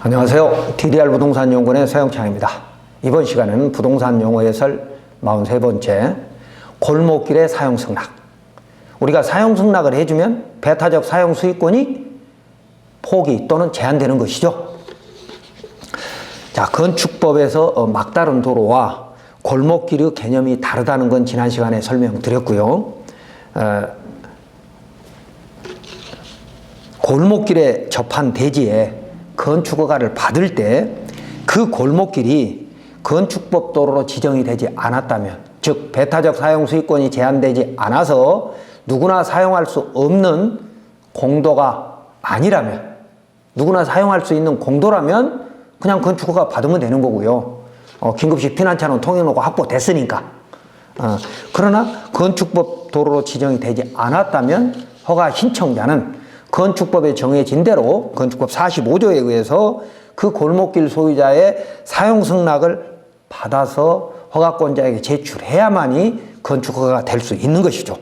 안녕하세요. TDR 부동산 연구원의 서영창입니다. 이번 시간에는 부동산 용어 해설 43번째 골목길의 사용 승낙. 우리가 사용 승낙을 해주면 배타적 사용 수익권이 포기 또는 제한되는 것이죠. 자, 건축법에서 막다른 도로와 골목길의 개념이 다르다는 건 지난 시간에 설명드렸고요. 골목길에 접한 대지에 건축허가를 받을 때 그 골목길이 건축법 도로로 지정이 되지 않았다면, 즉 배타적 사용 수익권이 제한되지 않아서 누구나 사용할 수 없는 공도가 아니라면, 누구나 사용할 수 있는 공도라면 그냥 건축허가 받으면 되는 거고요. 긴급식 피난처는 통행로가 확보됐으니까. 그러나 건축법 도로로 지정이 되지 않았다면 허가 신청자는 건축법에 정해진 대로 건축법 45조에 의해서 그 골목길 소유자의 사용 승낙을 받아서 허가권자에게 제출해야만이 건축허가가 될 수 있는 것이죠.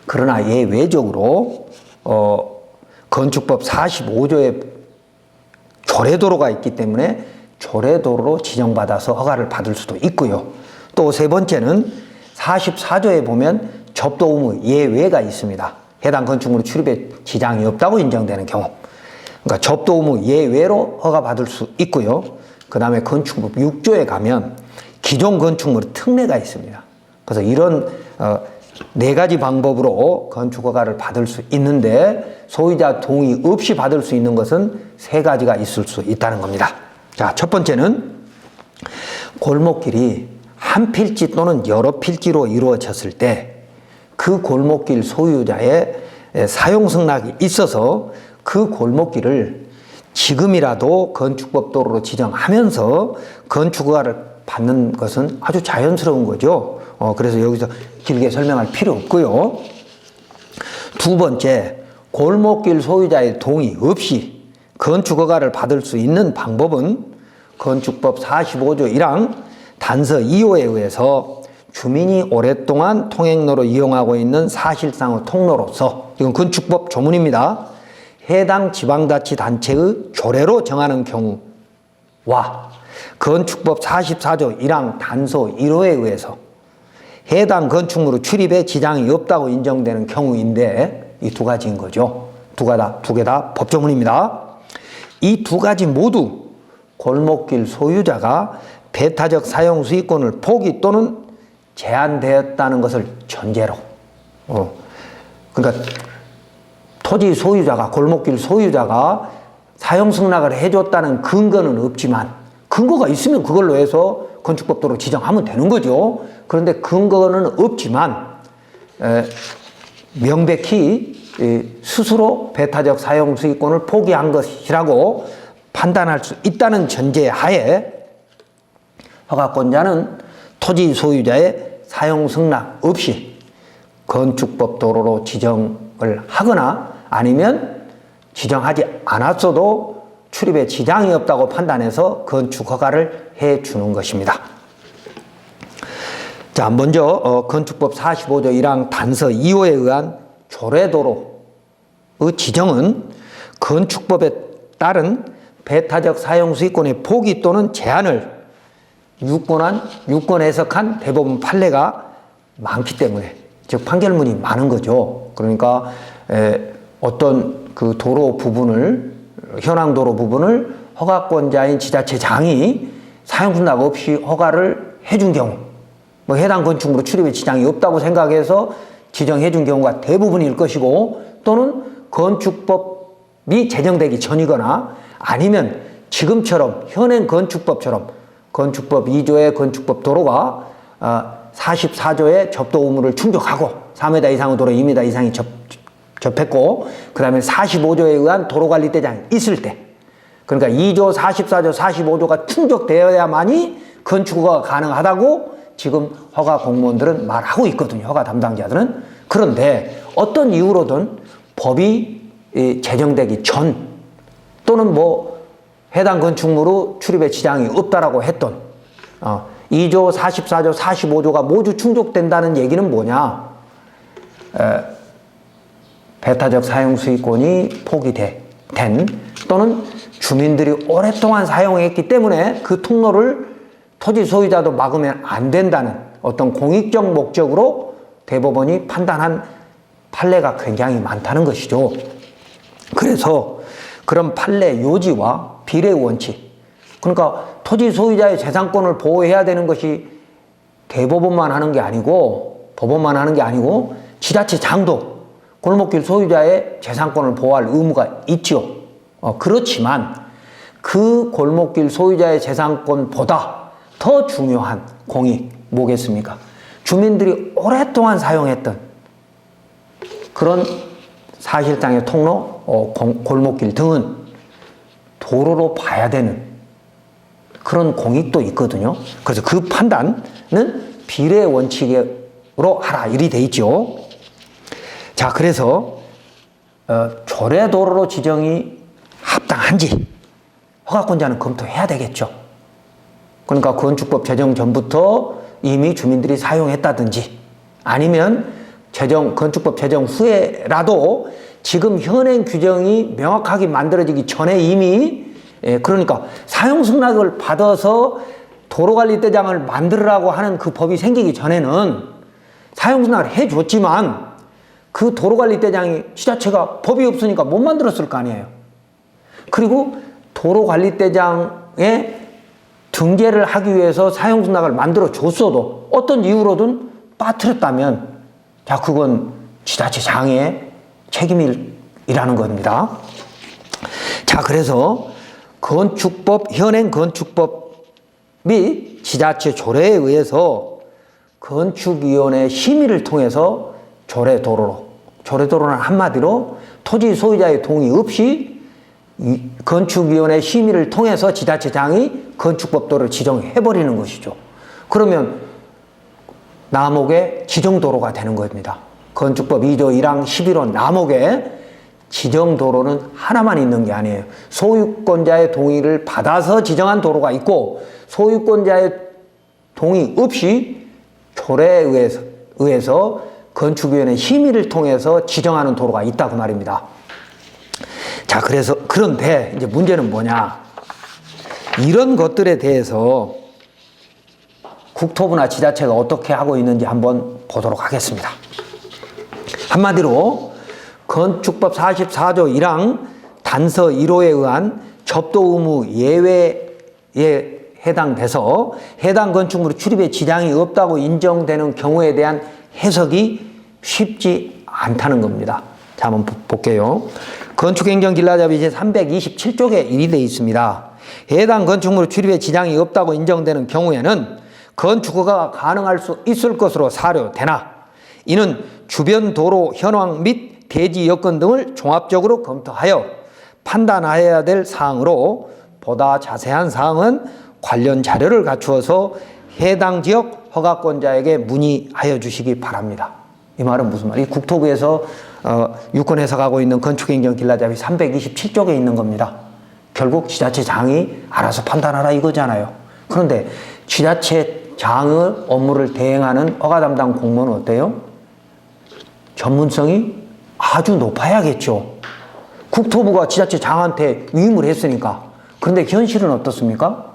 그러나 예외적으로 건축법 45조에 조례도로가 있기 때문에 조례도로로 지정받아서 허가를 받을 수도 있고요. 또 세 번째는 44조에 보면 접도 의무 예외가 있습니다. 해당 건축물의 출입에 지장이 없다고 인정되는 경우, 그러니까 접도 의무 예외로 허가받을 수 있고요. 그 다음에 건축법 6조에 가면 기존 건축물의 특례가 있습니다. 그래서 이런 네 가지 방법으로 건축허가를 받을 수 있는데 소유자 동의 없이 받을 수 있는 것은 세 가지가 있을 수 있다는 겁니다. 자, 첫 번째는 골목길이 한 필지 또는 여러 필지로 이루어졌을 때 그 골목길 소유자의 사용 승낙이 있어서 그 골목길을 지금이라도 건축법 도로로 지정하면서 건축허가를 받는 것은 아주 자연스러운 거죠. 그래서 여기서 길게 설명할 필요 없고요. 두 번째, 골목길 소유자의 동의 없이 건축허가를 받을 수 있는 방법은 건축법 45조 1항 단서 2호에 의해서 주민이 오랫동안 통행로로 이용하고 있는 사실상의 통로로서, 이건 건축법 조문입니다. 해당 지방자치단체의 조례로 정하는 경우와 건축법 44조 1항 단서 1호에 의해서 해당 건축물의 출입에 지장이 없다고 인정되는 경우인데, 이 두 가지인 거죠. 두 개 다 법조문입니다. 이 두 가지 모두 골목길 소유자가 배타적 사용 수익권을 포기 또는 제한되었다는 것을 전제로, 그러니까 토지 소유자가, 골목길 소유자가 사용 승낙을 해줬다는 근거는 없지만, 근거가 있으면 그걸로 해서 건축법도로 지정하면 되는 거죠. 그런데 근거는 없지만 명백히 스스로 배타적 사용 수익권을 포기한 것이라고 판단할 수 있다는 전제하에 허가권자는 토지 소유자의 사용 승낙 없이 건축법 도로로 지정을 하거나 아니면 지정하지 않았어도 출입에 지장이 없다고 판단해서 건축 허가를 해주는 것입니다. 자, 먼저 건축법 45조 1항 단서 2호에 의한 조례도로의 지정은 건축법에 따른 배타적 사용 수익권의 포기 또는 제한을 유권 해석한 대법원 판례가 많기 때문에, 즉 판결문이 많은 거죠. 그러니까 어떤 그 도로 부분을, 현황 도로 부분을 허가권자인 지자체장이 사용 승낙 없이 허가를 해준 경우, 뭐 해당 건축물의 출입에 지장이 없다고 생각해서 지정해 준 경우가 대부분일 것이고, 또는 건축법이 제정되기 전이거나 아니면 지금처럼 현행 건축법처럼 건축법 2조의 건축법 도로가 44조의 접도 의무를 충족하고 4m 이상의 도로 2m 이상이 접했고, 그 다음에 45조에 의한 도로관리대장이 있을 때, 그러니까 2조, 44조, 45조가 충족되어야만이 건축허가가 가능하다고 지금 허가 공무원들은 말하고 있거든요. 허가 담당자들은. 그런데 어떤 이유로든 법이 제정되기 전 또는 뭐 해당 건축물의 출입에 지장이 없다라고 했던 2조, 44조, 45조가 모두 충족된다는 얘기는 뭐냐? 배타적 사용 수익권이 포기돼 된 또는 주민들이 오랫동안 사용했기 때문에 그 통로를 토지 소유자도 막으면 안 된다는 어떤 공익적 목적으로 대법원이 판단한 판례가 굉장히 많다는 것이죠. 그래서 그런 판례 요지와 비례 원칙, 그러니까 토지 소유자의 재산권을 보호해야 되는 것이 대법원만 하는 게 아니고 법원만 하는 게 아니고 지자체장도 골목길 소유자의 재산권을 보호할 의무가 있죠. 그렇지만 그 골목길 소유자의 재산권보다 더 중요한 공익 뭐겠습니까? 주민들이 오랫동안 사용했던 그런 사실상의 통로, 골목길 등은 도로로 봐야 되는 그런 공익도 있거든요. 그래서 그 판단은 비례 원칙으로 하라 이리 돼 있죠. 자, 그래서 조례도로로 지정이 합당한지 허가권자는 검토해야 되겠죠. 그러니까 건축법 제정 전부터 이미 주민들이 사용했다든지 아니면 건축법 제정 후에라도 지금 현행 규정이 명확하게 만들어지기 전에 이미 그러니까 사용승낙을 받아서 도로관리대장을 만들으라고 하는 그 법이 생기기 전에는 사용승낙을 해줬지만 그 도로관리대장이 지자체가 법이 없으니까 못 만들었을 거 아니에요. 그리고 도로관리대장에 등재를 하기 위해서 사용승낙을 만들어 줬어도 어떤 이유로든 빠뜨렸다면 자, 그건 지자체장의 책임이라는 겁니다. 자, 그래서 현행 건축법 및 지자체 조례에 의해서 건축위원회 심의를 통해서 조례도로는 한마디로 토지 소유자의 동의 없이 건축위원회 심의를 통해서 지자체장이 건축법도를 지정해버리는 것이죠. 그러면 남옥의 지정도로가 되는 겁니다. 건축법 2조 1항 11호 남옥에 지정도로는 하나만 있는 게 아니에요. 소유권자의 동의를 받아서 지정한 도로가 있고 소유권자의 동의 없이 조례에 의해서 건축위원회 심의를 통해서 지정하는 도로가 있다고 말입니다. 자, 그런데 이제 문제는 뭐냐? 이런 것들에 대해서 국토부나 지자체가 어떻게 하고 있는지 한번 보도록 하겠습니다. 한마디로 건축법 44조 1항 단서 1호에 의한 접도 의무 예외에 해당돼서 해당 건축물의 출입에 지장이 없다고 인정되는 경우에 대한 해석이 쉽지 않다는 겁니다. 자, 한번 볼게요. 건축행정길라잡이 제327쪽에 일이 되어 있습니다. 해당 건축물의 출입에 지장이 없다고 인정되는 경우에는 건축허가가 가능할 수 있을 것으로 사료되나 이는 주변 도로 현황 및 대지 여건 등을 종합적으로 검토하여 판단하여야 될 사항으로 보다 자세한 사항은 관련 자료를 갖추어서 해당 지역 허가권자에게 문의하여 주시기 바랍니다. 이 말은 무슨 말이에요? 국토부에서 유권 해석하고 있는 건축행정길라잡이 327쪽에 있는 겁니다. 결국 지자체장이 알아서 판단하라 이거잖아요. 그런데 지자체장의 업무를 대행하는 허가 담당 공무원은 어때요? 전문성이 아주 높아야겠죠. 국토부가 지자체장한테 위임을 했으니까. 그런데 현실은 어떻습니까?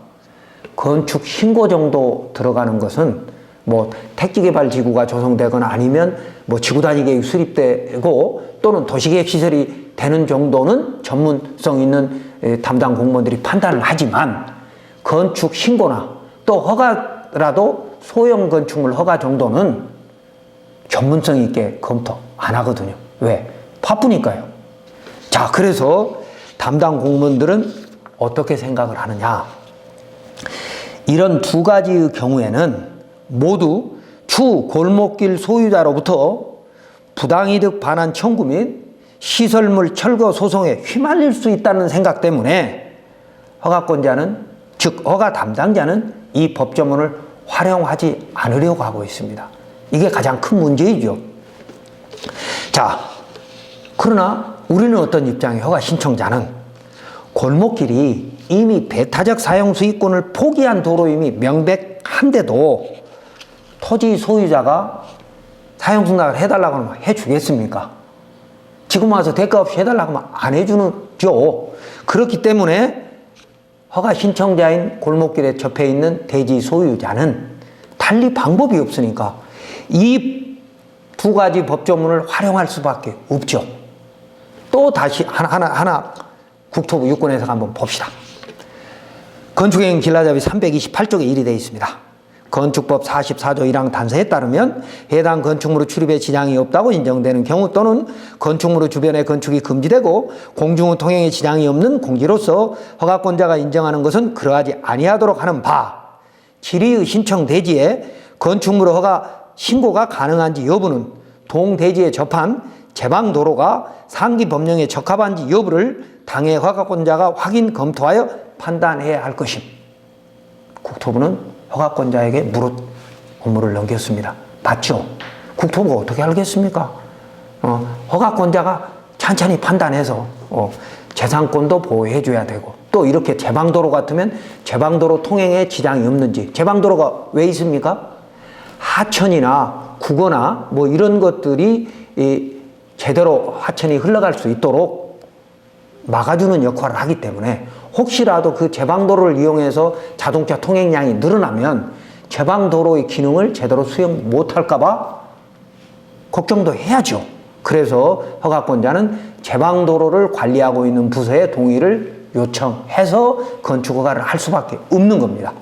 건축 신고 정도 들어가는 것은 뭐 택지개발지구가 조성되거나 아니면 뭐 지구단위 계획 수립되고 또는 도시계획 시설이 되는 정도는 전문성 있는 담당 공무원들이 판단을 하지만 건축 신고나 또 허가라도 소형 건축물 허가 정도는 전문성 있게 검토 안 하거든요. 왜? 바쁘니까요. 자, 그래서 담당 공무원들은 어떻게 생각을 하느냐? 이런 두 가지의 경우에는 모두 추 골목길 소유자로부터 부당이득 반환 청구 및 시설물 철거 소송에 휘말릴 수 있다는 생각 때문에 허가권자는, 즉 허가 담당자는 이 법조문을 활용하지 않으려고 하고 있습니다. 이게 가장 큰 문제이죠. 자, 그러나 우리는 어떤 입장이에요? 허가 신청자는 골목길이 이미 배타적 사용 수익권을 포기한 도로임이 명백한데도 토지 소유자가 사용 승낙을 해달라고 하면 해주겠습니까? 지금 와서 대가 없이 해달라고 하면 안 해주죠. 그렇기 때문에 허가 신청자인 골목길에 접해 있는 대지 소유자는 달리 방법이 없으니까 이 두 가지 법조문을 활용할 수밖에 없죠. 또 다시 하나 국토부 유권해석 한번 봅시다. 건축행위 길라잡이 328쪽에 일이 되어 있습니다. 건축법 44조 1항 단서에 따르면 해당 건축물의 출입에 지장이 없다고 인정되는 경우 또는 건축물 주변의 건축이 금지되고 공중의 통행에 지장이 없는 공지로서 허가권자가 인정하는 것은 그러하지 아니하도록 하는 바, 질의의 신청 대지에 건축물의 허가 신고가 가능한지 여부는 동대지에 접한 제방도로가 상기 법령에 적합한지 여부를 당해 허가권자가 확인 검토하여 판단해야 할 것임. 국토부는 허가권자에게 무릇 업무를 넘겼습니다. 맞죠? 국토부가 어떻게 알겠습니까? 허가권자가 찬찬히 판단해서 재산권도 보호해줘야 되고, 또 이렇게 제방도로 같으면 제방도로 통행에 지장이 없는지, 제방도로가 왜 있습니까? 하천이나 국어나 뭐 이런 것들이 제대로 하천이 흘러갈 수 있도록 막아주는 역할을 하기 때문에 혹시라도 그 제방도로를 이용해서 자동차 통행량이 늘어나면 제방도로의 기능을 제대로 수행 못할까봐 걱정도 해야죠. 그래서 허가권자는 제방도로를 관리하고 있는 부서의 동의를 요청해서 건축허가를 할 수밖에 없는 겁니다.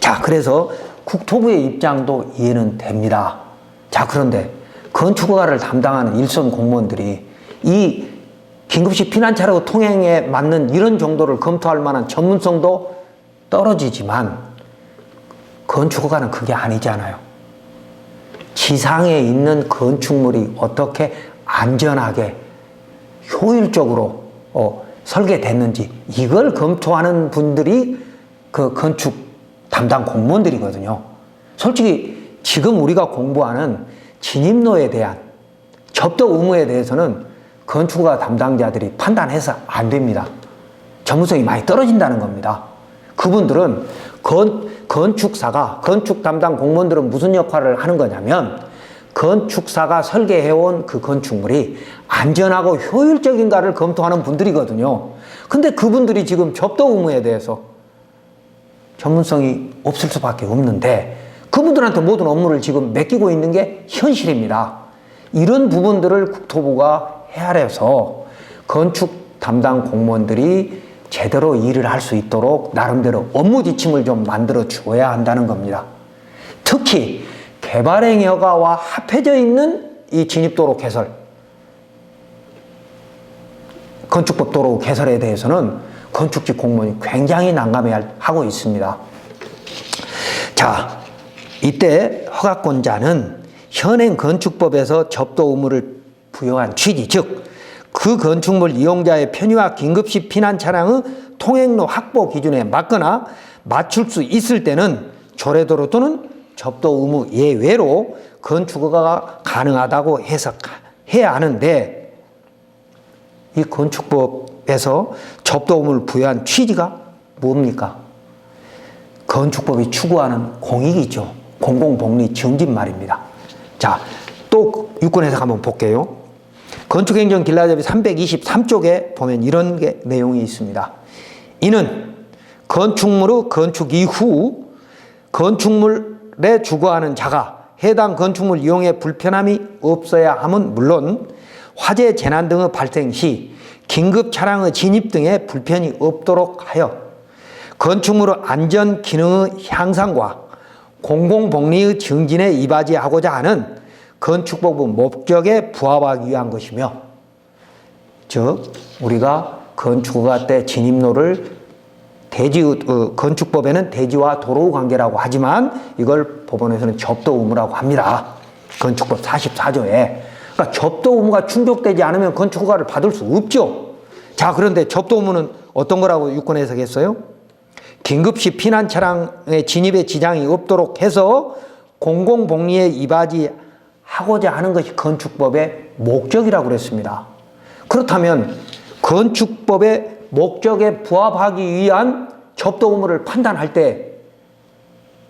자, 그래서 국토부의 입장도 이해는 됩니다. 자, 그런데 건축허가를 담당하는 일선 공무원들이 이 긴급시 피난차로 통행에 맞는 이런 정도를 검토할 만한 전문성도 떨어지지만 건축허가는 그게 아니잖아요. 지상에 있는 건축물이 어떻게 안전하게 효율적으로 설계됐는지 이걸 검토하는 분들이 그 건축 담당 공무원들이거든요. 솔직히 지금 우리가 공부하는 진입로에 대한 접도 의무에 대해서는 건축허가 담당자들이 판단해서 안 됩니다. 전문성이 많이 떨어진다는 겁니다. 그분들은 건축사가, 건축 담당 공무원들은 무슨 역할을 하는 거냐면 건축사가 설계해온 그 건축물이 안전하고 효율적인가를 검토하는 분들이거든요. 근데 그분들이 지금 접도 의무에 대해서 전문성이 없을 수밖에 없는데 그분들한테 모든 업무를 지금 맡기고 있는 게 현실입니다. 이런 부분들을 국토부가 헤아려서 건축 담당 공무원들이 제대로 일을 할 수 있도록 나름대로 업무 지침을 좀 만들어 주어야 한다는 겁니다. 특히 개발행위 허가와 합해져 있는 이 진입도로 개설, 건축법 도로 개설에 대해서는 건축직 공무원이 굉장히 난감해하고 있습니다. 자, 이때 허가권자는 현행 건축법에서 접도 의무를 부여한 취지, 즉 그 건축물 이용자의 편의와 긴급시 피난 차량의 통행로 확보 기준에 맞거나 맞출 수 있을 때는 조례도로 또는 접도 의무 예외로 건축허가가 가능하다고 해석해야 하는데 이 건축법에서 접도 의무를 부여한 취지가 뭡니까? 건축법이 추구하는 공익이죠. 공공복리 증진 말입니다. 자, 또 유권해석 한번 볼게요. 건축행정 길라잡이 323쪽에 보면 이런 내용이 있습니다. 이는 건축물의 건축 이후 건축물에 주거하는 자가 해당 건축물 이용에 불편함이 없어야 함은 물론 화재 재난 등의 발생 시 긴급 차량의 진입 등에 불편이 없도록 하여 건축물의 안전 기능의 향상과 공공복리의 증진에 이바지하고자 하는 건축법의 목적에 부합하기 위한 것이며, 즉 우리가 건축허가 때 진입로를 건축법에는 대지와 도로의 관계라고 하지만 이걸 법원에서는 접도 의무라고 합니다. 건축법 44조에. 그러니까 접도 의무가 충족되지 않으면 건축허가를 받을 수 없죠. 자, 그런데 접도 의무는 어떤 거라고 유권 해석했어요? 긴급시 피난 차량의 진입에 지장이 없도록 해서 공공복리에 이바지하고자 하는 것이 건축법의 목적이라고 그랬습니다. 그렇다면 건축법의 목적에 부합하기 위한 접도 의무를 판단할 때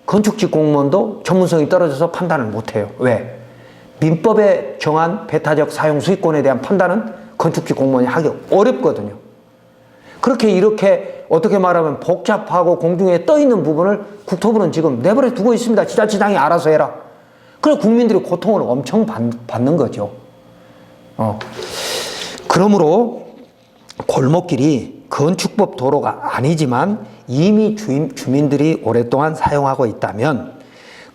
건축직 공무원도 전문성이 떨어져서 판단을 못해요. 왜? 민법에 정한 배타적 사용 수익권에 대한 판단은 건축지 공무원이 하기 어렵거든요. 그렇게 이렇게 어떻게 말하면 복잡하고 공중에 떠 있는 부분을 국토부는 지금 내버려 두고 있습니다. 지자체장이 알아서 해라. 그래서 국민들이 고통을 엄청 받는 거죠. 그러므로 골목길이 건축법 도로가 아니지만 이미 주민들이 오랫동안 사용하고 있다면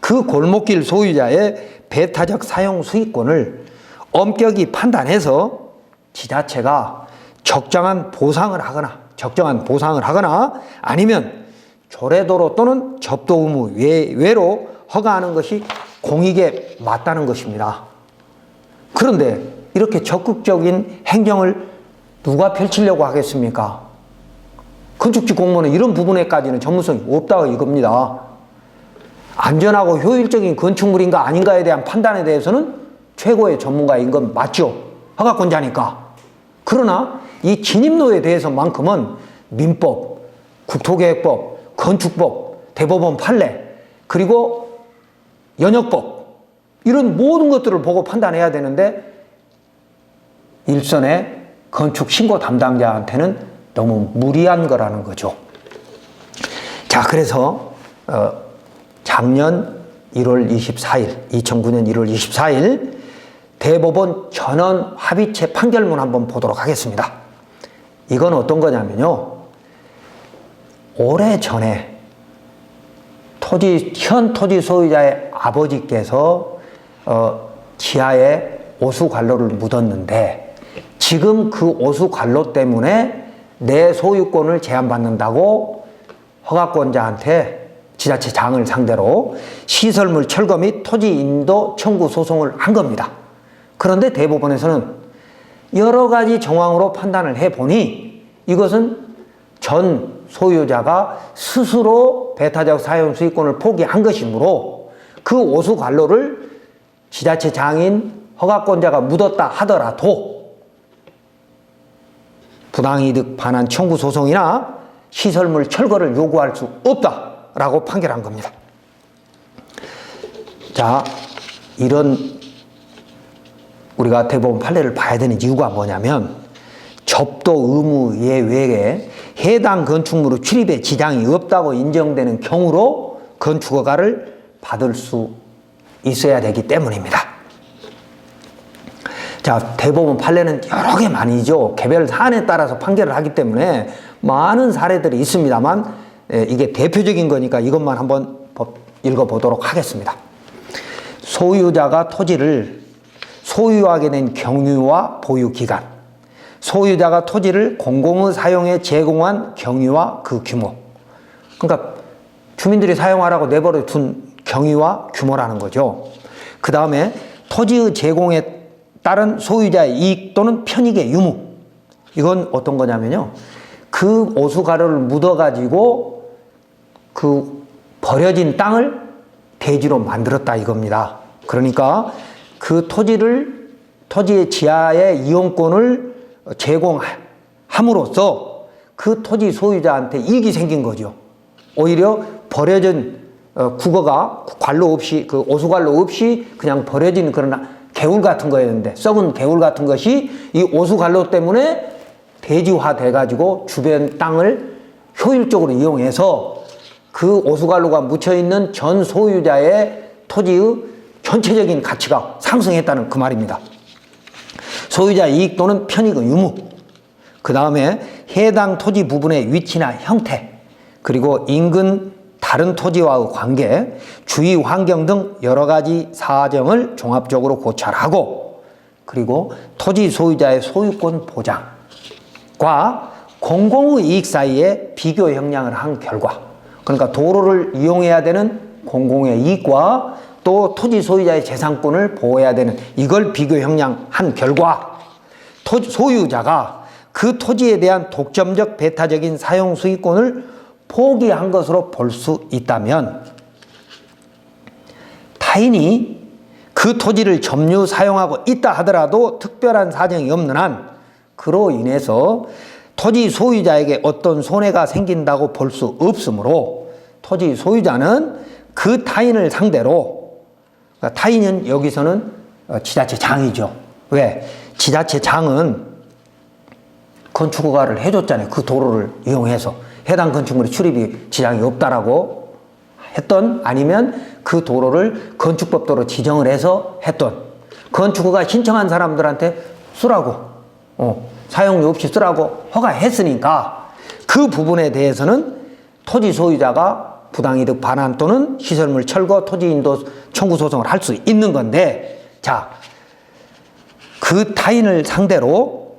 그 골목길 소유자의 배타적 사용 수익권을 엄격히 판단해서 지자체가 적정한 보상을 하거나 아니면 조례도로 또는 접도 의무 외로 허가하는 것이 공익에 맞다는 것입니다. 그런데 이렇게 적극적인 행정을 누가 펼치려고 하겠습니까? 건축지 공무원은 이런 부분에까지는 전문성이 없다고 이겁니다. 안전하고 효율적인 건축물인가 아닌가에 대한 판단에 대해서는 최고의 전문가인 건 맞죠. 허가권자니까. 그러나 이 진입로에 대해서만큼은 민법, 국토계획법, 건축법, 대법원 판례, 그리고 연역법 이런 모든 것들을 보고 판단해야 되는데 일선의 건축 신고 담당자한테는 너무 무리한 거라는 거죠. 자, 그래서 작년 1월 24일, 2009년 1월 24일 대법원 전원 합의체 판결문 한번 보도록 하겠습니다. 이건 어떤 거냐면요. 오래전에 현 토지 소유자의 아버지께서 지하에 오수관로를 묻었는데 지금 그 오수관로 때문에 내 소유권을 제한받는다고 허가권자한테 지자체장을 상대로 시설물 철거 및 토지 인도 청구 소송을 한 겁니다. 그런데 대법원에서는 여러 가지 정황으로 판단을 해보니 이것은 전 소유자가 스스로 배타적 사용 수익권을 포기한 것이므로 그 오수관로를 지자체장인 허가권자가 묻었다 하더라도 부당이득 반환 청구 소송이나 시설물 철거를 요구할 수 없다라고 판결한 겁니다. 자, 이런 우리가 대법원 판례를 봐야 되는 이유가 뭐냐면 접도 의무 외에 해당 건축물의 출입에 지장이 없다고 인정되는 경우로 건축허가를 받을 수 있어야 되기 때문입니다. 자, 대법원 판례는 여러 개 많이죠. 개별 사안에 따라서 판결을 하기 때문에 많은 사례들이 있습니다만 이게 대표적인 거니까 이것만 한번 읽어보도록 하겠습니다. 소유자가 토지를 소유하게 된 경유와 보유 기간, 소유자가 토지를 공공의 사용에 제공한 경유와 그 규모. 그러니까 주민들이 사용하라고 내버려 둔 경유와 규모라는 거죠. 그 다음에 토지의 제공에 따른 소유자의 이익 또는 편익의 유무. 이건 어떤 거냐면요. 그 오수가루를 묻어가지고 그 버려진 땅을 대지로 만들었다 이겁니다. 그러니까 그 토지의 지하의 이용권을 제공함으로써 그 토지 소유자한테 이익이 생긴 거죠. 오히려 버려진 국어가 관로 없이 그 오수관로 없이 그냥 버려진 그런 개울 같은 거였는데 썩은 개울 같은 것이 이 오수관로 때문에 대지화 돼가지고 주변 땅을 효율적으로 이용해서 그 오수관로가 묻혀있는 전 소유자의 토지의 전체적인 가치가 상승했다는 그 말입니다. 소유자 이익 또는 편익의 유무, 그 다음에 해당 토지 부분의 위치나 형태, 그리고 인근 다른 토지와의 관계, 주위 환경 등 여러 가지 사정을 종합적으로 고찰하고, 그리고 토지 소유자의 소유권 보장과 공공의 이익 사이에 비교 형량을 한 결과, 그러니까 도로를 이용해야 되는 공공의 이익과 또 토지 소유자의 재산권을 보호해야 되는 이걸 비교 형량한 결과 소유자가 그 토지에 대한 독점적 배타적인 사용 수익권을 포기한 것으로 볼 수 있다면 타인이 그 토지를 점유 사용하고 있다 하더라도 특별한 사정이 없는 한 그로 인해서 토지 소유자에게 어떤 손해가 생긴다고 볼 수 없으므로 토지 소유자는 그 타인을 상대로, 그러니까 타인은 여기서는 지자체장이죠. 왜? 지자체장은 건축허가를 해줬잖아요. 그 도로를 이용해서. 해당 건축물의 출입이 지장이 없다라고 했던, 아니면 그 도로를 건축법도로 지정을 해서 했던, 건축허가 신청한 사람들한테 쓰라고, 사용료 없이 쓰라고 허가했으니까 그 부분에 대해서는 토지 소유자가 부당이득 반환 또는 시설물 철거, 토지인도 청구 소송을 할 수 있는 건데, 자, 그 타인을 상대로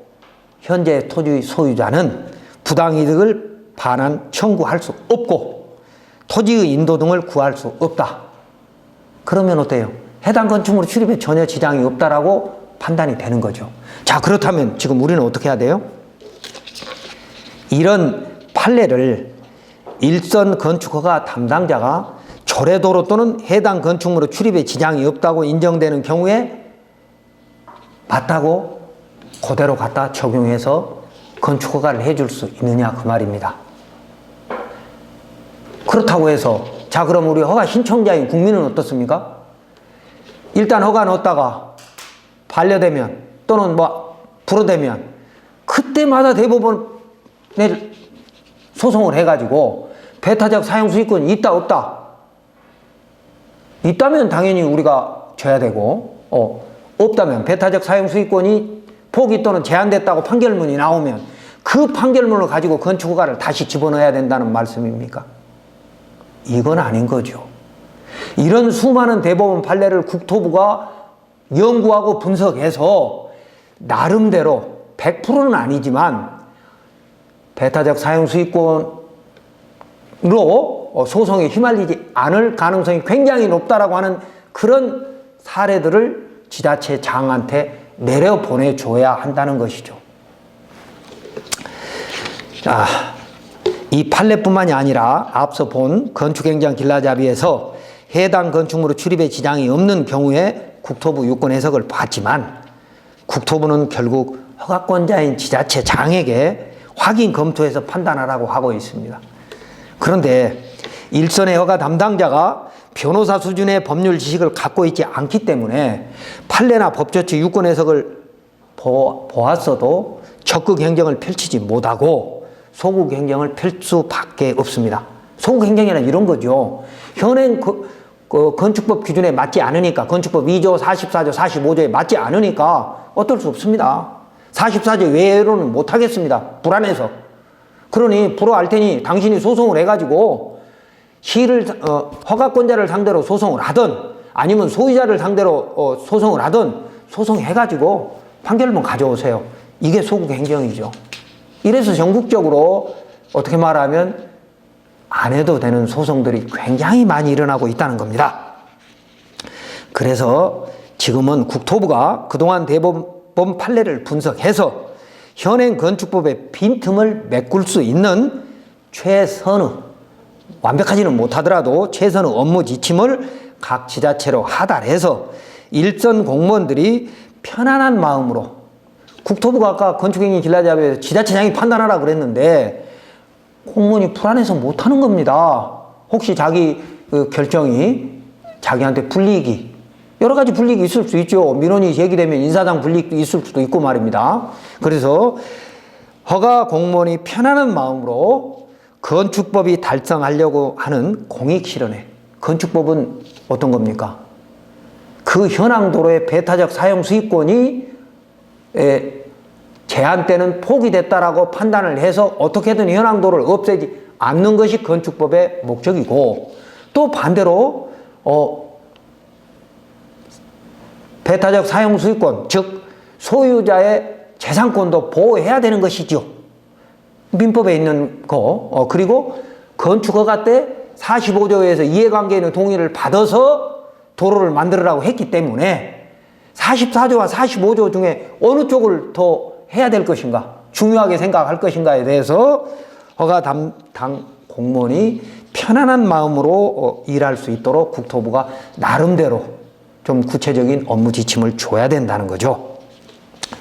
현재 토지 소유자는 부당이득을 반환 청구할 수 없고 토지의 인도 등을 구할 수 없다. 그러면 어때요? 해당 건축물 출입에 전혀 지장이 없다라고 판단이 되는 거죠. 자, 그렇다면 지금 우리는 어떻게 해야 돼요? 이런 판례를 일선 건축허가 담당자가 조례도로 또는 해당 건축물의 출입에 지장이 없다고 인정되는 경우에 맞다고 그대로 갖다 적용해서 건축허가를 해줄 수 있느냐 그 말입니다. 그렇다고 해서 자, 그럼 우리 허가 신청자인 국민은 어떻습니까? 일단 허가 넣었다가 반려되면 또는 불어되면 그때마다 대법원에 소송을 해가지고 배타적 사용수익권이 있다 없다? 있다면 당연히 우리가 줘야 되고, 없다면 배타적 사용수익권이 포기 또는 제한됐다고 판결문이 나오면 그 판결문을 가지고 건축허가를 다시 집어넣어야 된다는 말씀입니까? 이건 아닌 거죠. 이런 수많은 대법원 판례를 국토부가 연구하고 분석해서 나름대로 100%는 아니지만 배타적 사용수익권으로 소송에 휘말리지 않을 가능성이 굉장히 높다라고 하는 그런 사례들을 지자체장한테 내려보내줘야 한다는 것이죠. 자, 이 판례뿐만이 아니라 앞서 본 건축행정 길라잡이에서 해당 건축물의 출입에 지장이 없는 경우에 국토부 유권 해석을 봤지만 국토부는 결국 허가권자인 지자체장에게 확인 검토해서 판단하라고 하고 있습니다. 그런데 일선의 허가 담당자가 변호사 수준의 법률 지식을 갖고 있지 않기 때문에 판례나 법조치 유권 해석을 보았어도 적극 행정을 펼치지 못하고 소극 행정을 펼 수밖에 없습니다. 소극 행정이란 이런 거죠. 현행 건축법 기준에 맞지 않으니까, 건축법 2조, 44조, 45조에 맞지 않으니까 어떨 수 없습니다. 44조 외로는 못 하겠습니다. 불안해서. 그러니 불허할 테니 당신이 소송을 해가지고 시를 허가권자를 상대로 소송을 하든 아니면 소유자를 상대로 소송을 하든 소송해가지고 판결문 가져오세요. 이게 소극 행정이죠. 이래서 전국적으로 어떻게 말하면 안 해도 되는 소송들이 굉장히 많이 일어나고 있다는 겁니다. 그래서 지금은 국토부가 그동안 대법원 판례를 분석해서 현행 건축법의 빈틈을 메꿀 수 있는 최선의, 완벽하지는 못하더라도 최선의 업무 지침을 각 지자체로 하달해서 일선 공무원들이 편안한 마음으로, 국토부가 아까 건축행위 길라잡이에서 지자체장이 판단하라 그랬는데 공무원이 불안해서 못하는 겁니다. 혹시 자기 결정이 자기한테 불이익이, 여러 가지 불이익이 있을 수 있죠. 민원이 제기되면 인사상 불이익도 있을 수도 있고 말입니다. 그래서 허가 공무원이 편안한 마음으로 건축법이 달성하려고 하는 공익실현에, 건축법은 어떤 겁니까? 그 현황 도로의 배타적 사용 수익권이 제한때는 포기됐다라고 판단을 해서 어떻게든 현황 도로를 없애지 않는 것이 건축법의 목적이고, 또 반대로 배타적 사용 수익권, 즉 소유자의 재산권도 보호해야 되는 것이죠. 민법에 있는 거. 그리고 건축허가 때 45조에서 이해관계인의 동의를 받아서 도로를 만들으라고 했기 때문에 44조와 45조 중에 어느 쪽을 더 해야 될 것인가, 중요하게 생각할 것인가에 대해서 허가 담당 공무원이 편안한 마음으로 일할 수 있도록 국토부가 나름대로 좀 구체적인 업무 지침을 줘야 된다는 거죠.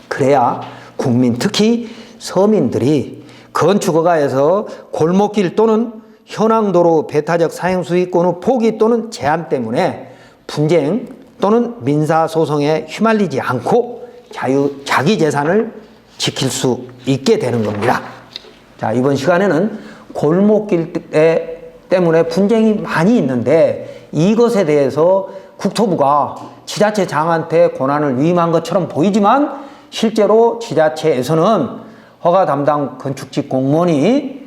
그래야 국민, 특히 서민들이 건축허가에서 골목길 또는 현황도로 배타적 사용수익권의 포기 또는 제한 때문에 분쟁 또는 민사소송에 휘말리지 않고 자기 재산을 지킬 수 있게 되는 겁니다. 자, 이번 시간에는 골목길 때문에 분쟁이 많이 있는데 이것에 대해서 국토부가 지자체장한테 권한을 위임한 것처럼 보이지만 실제로 지자체에서는 허가 담당 건축직 공무원이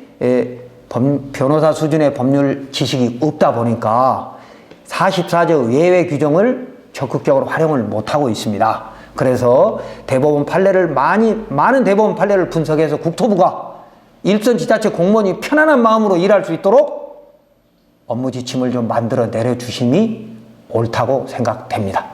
변호사 수준의 법률 지식이 없다 보니까 44조 예외 규정을 적극적으로 활용을 못하고 있습니다. 그래서 대법원 판례를 많은 대법원 판례를 분석해서 국토부가 일선 지자체 공무원이 편안한 마음으로 일할 수 있도록 업무 지침을 좀 만들어 내려주심이 옳다고 생각됩니다.